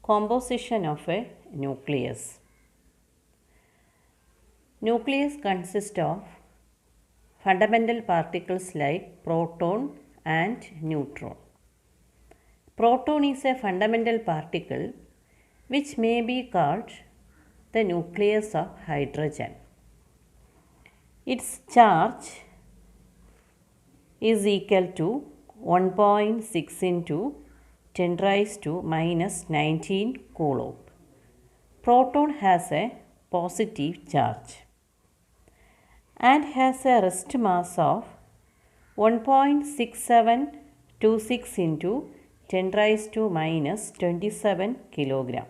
Composition of a nucleus. Nucleus consists of fundamental particles like proton and neutron. Proton is a fundamental particle which may be called the nucleus of hydrogen. Its charge is equal to 1.6 into 10 raised to minus 19 coulomb. Proton has a positive charge and has a rest mass of 1.6726 into 10 raised to minus 27 kilogram.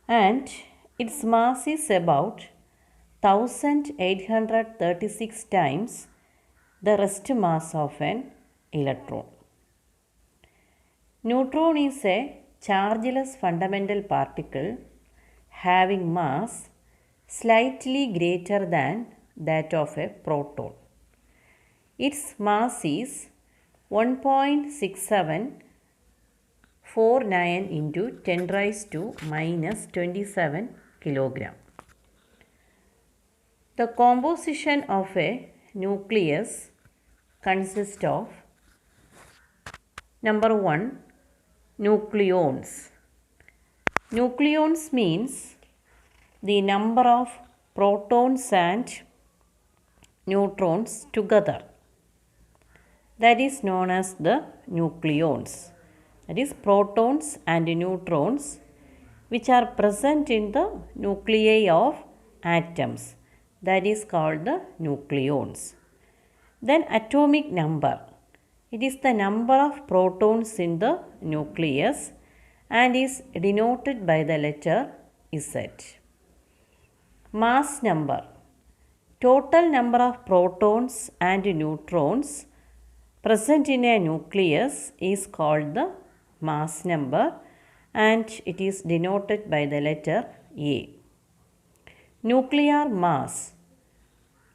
And its mass is about 1836 times the rest mass of an electron. Neutron is a chargeless fundamental particle having mass slightly greater than that of a proton. Its mass is 1.6749 into 10 raised to minus 27 kilogram. The composition of a nucleus consists of number 1, nucleons. Nucleons means the number of protons and neutrons together. That is known as the nucleons. That is protons and neutrons which are present in the nuclei of atoms. That is called the nucleons. Then atomic number. It is the number of protons in the nucleus and is denoted by the letter Z. Mass number. Total number of protons and neutrons present in a nucleus is called the mass number and it is denoted by the letter A. Nuclear mass.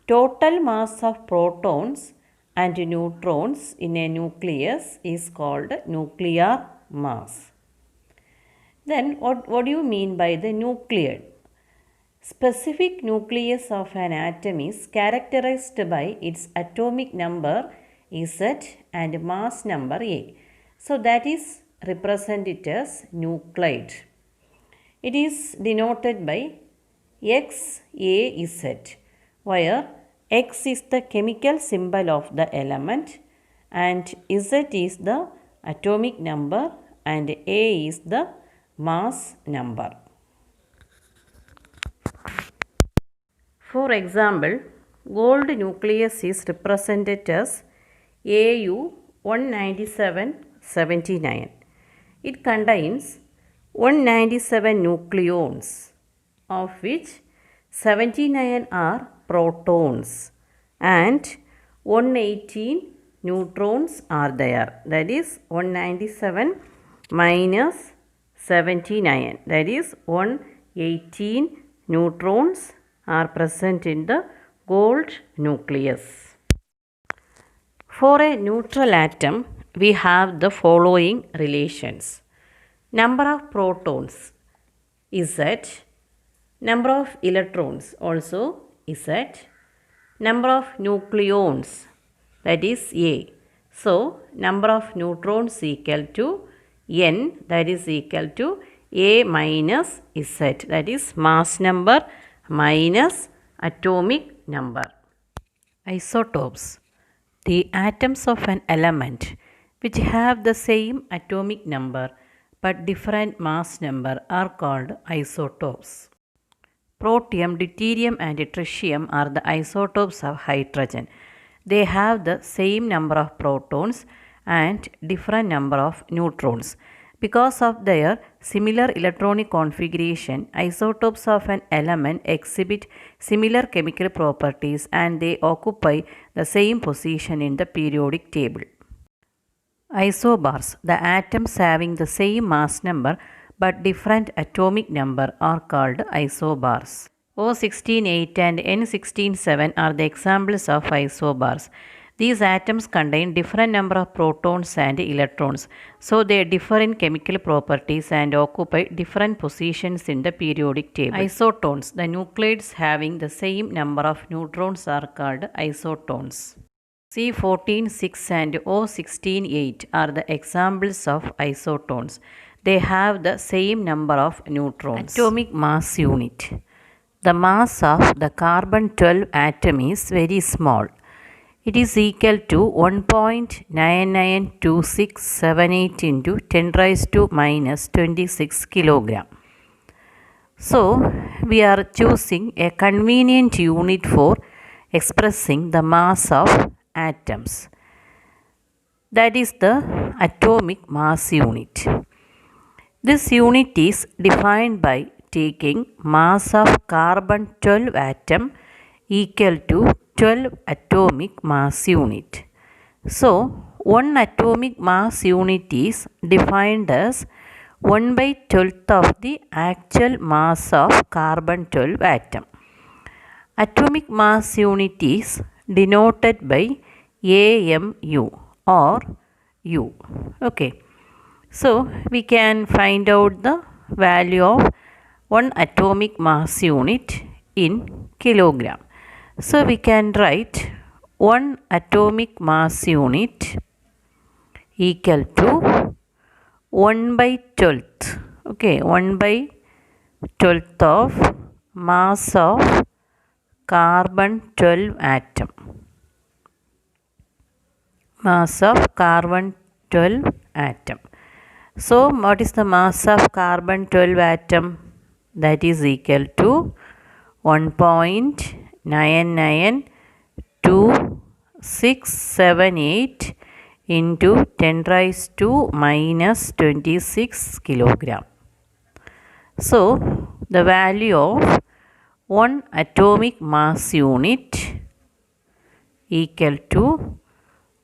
Total mass of protons and neutrons in a nucleus is called nuclear mass. Then what do you mean by the nucleus? Specific nucleus of an atom is characterized by its atomic number Z and mass number A. So that is represented as nuclide. It is denoted by XAZ, where X is the chemical symbol of the element and Z is the atomic number and A is the mass number. For example, gold nucleus is represented as AU 19779. It contains 197 nucleons, of which 79 are protons and 118 neutrons are there. That is 197 minus 79. That is 118 neutrons are present in the gold nucleus. For a neutral atom, we have the following relations. Number of protons Z, number of electrons also Z, number of nucleons that is A. So, number of neutrons equal to N, that is equal to A minus Z, that is mass number minus atomic number. Isotopes. The atoms of an element which have the same atomic number but different mass number are called isotopes. Protium, deuterium and tritium are the isotopes of hydrogen. They have the same number of protons and different number of neutrons. Because of their similar electronic configuration, isotopes of an element exhibit similar chemical properties and they occupy the same position in the periodic table. Isobars, the atoms having the same mass number but different atomic number are called isobars. O16-8 and N16-7 are the examples of isobars. These atoms contain different number of protons and electrons, so they differ in chemical properties and occupy different positions in the periodic table. Isotones, the nucleides having the same number of neutrons are called isotones. C14-6 and O16-8 are the examples of isotones. They have the same number of neutrons. Atomic mass unit. The mass of the carbon-12 atom is very small. It is equal to 1.992678 into 10 raised to minus 26 kilogram. So, we are choosing a convenient unit for expressing the mass of atoms. That is the atomic mass unit. This unit is defined by taking mass of carbon-12 atom equal to 12 atomic mass unit. So, 1 atomic mass unit is defined as 1 by 12th of the actual mass of carbon-12 atom. Atomic mass unit is denoted by AMU or U. Okay. So, we can find out the value of 1 atomic mass unit in kilogram. So, we can write 1 atomic mass unit equal to 1 by 12th. Okay, 1 by 12th of mass of carbon-12 atom. Mass of carbon-12 atom. So, what is the mass of carbon-12 atom? That is equal to 1.992678 into 10 raised to minus 26 kilogram. So, the value of 1 atomic mass unit equal to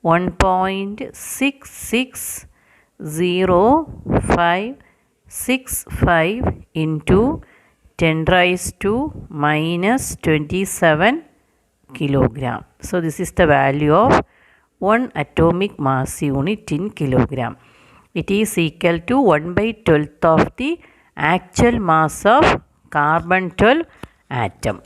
1.660565 into 10 raised to minus 27 kilogram. So, this is the value of 1 atomic mass unit in kilogram. It is equal to 1 by 12th of the actual mass of carbon-12 atom.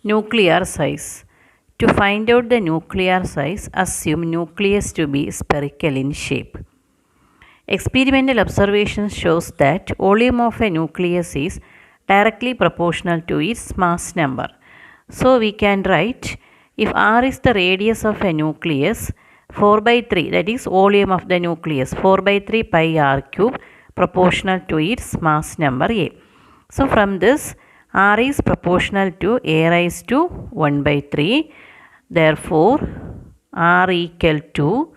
Nuclear size. To find out the nuclear size, assume nucleus to be spherical in shape. Experimental observation shows that volume of a nucleus is directly proportional to its mass number. So, we can write if R is the radius of a nucleus, 4 by 3, that is volume of the nucleus, 4 by 3 pi R cube proportional to its mass number A. So, from this, R is proportional to A raised to 1 by 3. Therefore, R equal to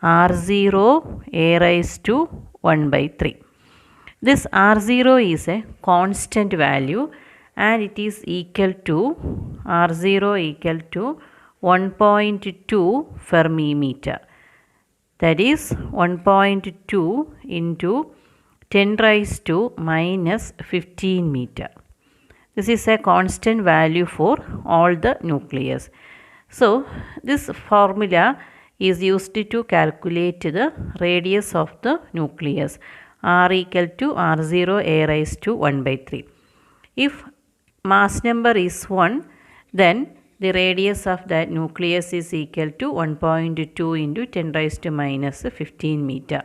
R0 A raised to 1 by 3. This R0 is a constant value and it is equal to R0 equal to 1.2 Fermi meter. That is 1.2 into 10 raised to minus 15 meter. This is a constant value for all the nucleus. So, this formula is used to calculate the radius of the nucleus. R equal to R0 A raised to 1 by 3. If mass number is 1, then the radius of that nucleus is equal to 1.2 into 10 raised to minus 15 meter.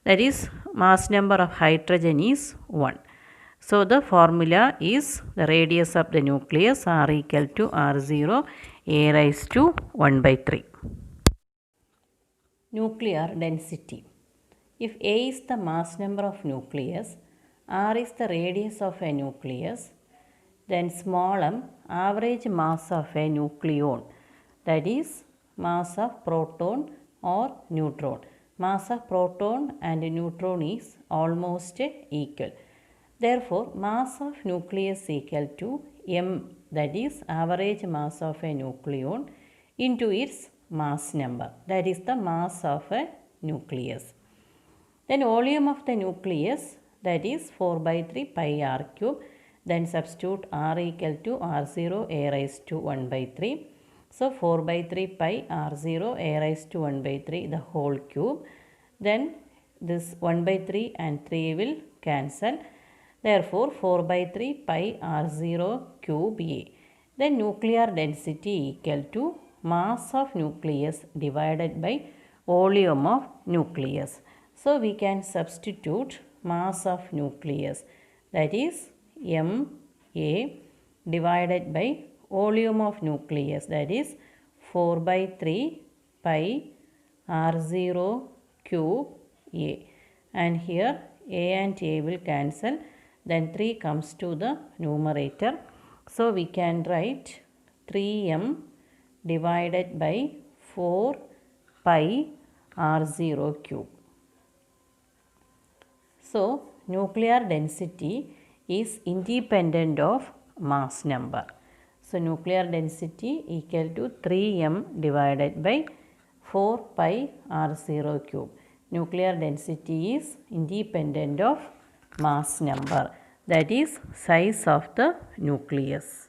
That is, mass number of hydrogen is 1. So, the formula is the radius of the nucleus R equal to R0 A raised to 1 by 3. Nuclear density. If A is the mass number of nucleus, R is the radius of a nucleus, then small m average mass of a nucleon, that is mass of proton or neutron. Mass of proton and neutron is almost equal. Therefore, mass of nucleus equal to m, that is average mass of a nucleon into its mass number, that is the mass of a nucleus. Then volume of the nucleus, that is 4 by 3 pi r cube. Then substitute r equal to r0 a raised to 1 by 3. So 4 by 3 pi r0 a raised to 1 by 3 the whole cube. Then this 1 by 3 and 3 will cancel. Therefore 4 by 3 pi r0 cube a. Then nuclear density equal to mass of nucleus divided by volume of nucleus. So we can substitute mass of nucleus, that is Ma divided by volume of nucleus, that is 4 by 3 pi r0 cube a. And here a and a will cancel, then 3 comes to the numerator. So we can write 3m divided by 4 pi r0 cube. So nuclear density is independent of mass number. So nuclear density equal to 3m divided by 4 pi r0 cube. Nuclear density is independent of mass number, that is size of the nucleus.